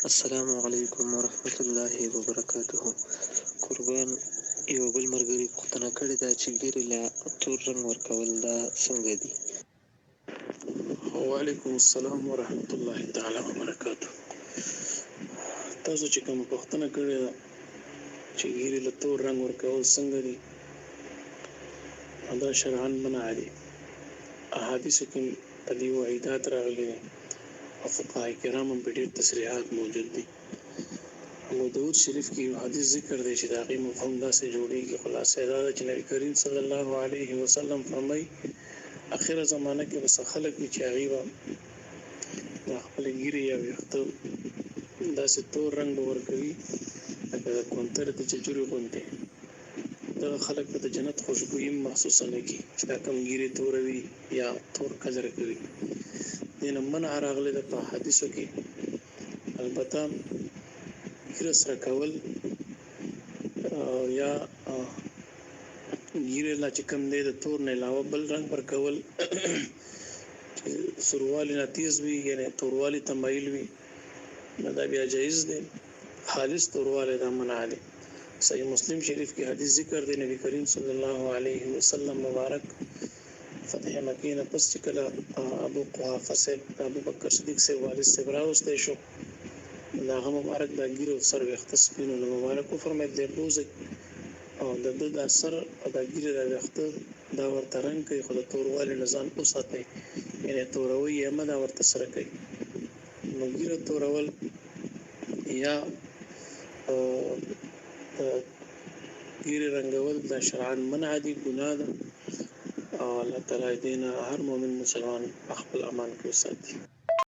السلام علیکم ورحمت الله وبرکاته. قربان یو بل مرګري پوښتنه کړې ده چې ګیرې له تور رنګ ورکول دا څنګه دي؟ وعلیکم السلام ورحمت الله تعالی وبرکاته. تاسو چې کوم پوښتنه کړې ده چې ګیرې له تور رنګ ورکول څنګه دي، دا شرعاً منع دي. احادیثو کې په دې وعیدات راغلي دي او فقهای کرام هم په ډېر تصریحات موجود دي. ابو داود شریف کې یو حدیث ذکر دی چې د هغې مفهوم داسې جوړېږي. خلاصه دا ده چې نبي کریم صلی الله علیه وسلم فرمایي اخره زمانه کې بس خلک وي چې هغې به د خپلې ږیرې یا ویښته داسې تور رنګ به ورکوي لکه د کونتر د چجوري غوندې. دغه خلک به د جنت خوشبويي محسوسه نه کړي چې دا کوم ږیرې توره وي یا تور کلر کوي. دې نه منع راغلی ده په حدیثو کې. البته ږیره سره کول یا ږیرې لا چې کوم دی د تور نه علاوه بل رنګ ورکول سروالي نه تیز وي یعنې توروالی ته مایل وي نو دا بیا جایز دی. خالص توروالی دا منع دی. صحیح مسلم شریف کې حدیث ذکر دی نبی کریم صلی الله علیه وسلم مبارک فتح مکې نه پس چې کله ابو قحافه صاحب ابو بکر صدیق صاحب والد صاحب راوستی شو د هغه مبارک دا ږیره او سر ویښته سپینو نو مبارک وفرمایل دی بوځئ او د ده دا سر او دا ږیره دا ویښته دا ورته رنګ کوي خو د توروالي نه ځان وساتئ یعنې توروي یې مه دا ورته سره کوي. نو ږیره تورول یا ږیرې رنګول دا شرعاً منع دي، ګناه ده او الله تعالی دې نه هر مؤمن مسلمان په خپل امان کې وساتي.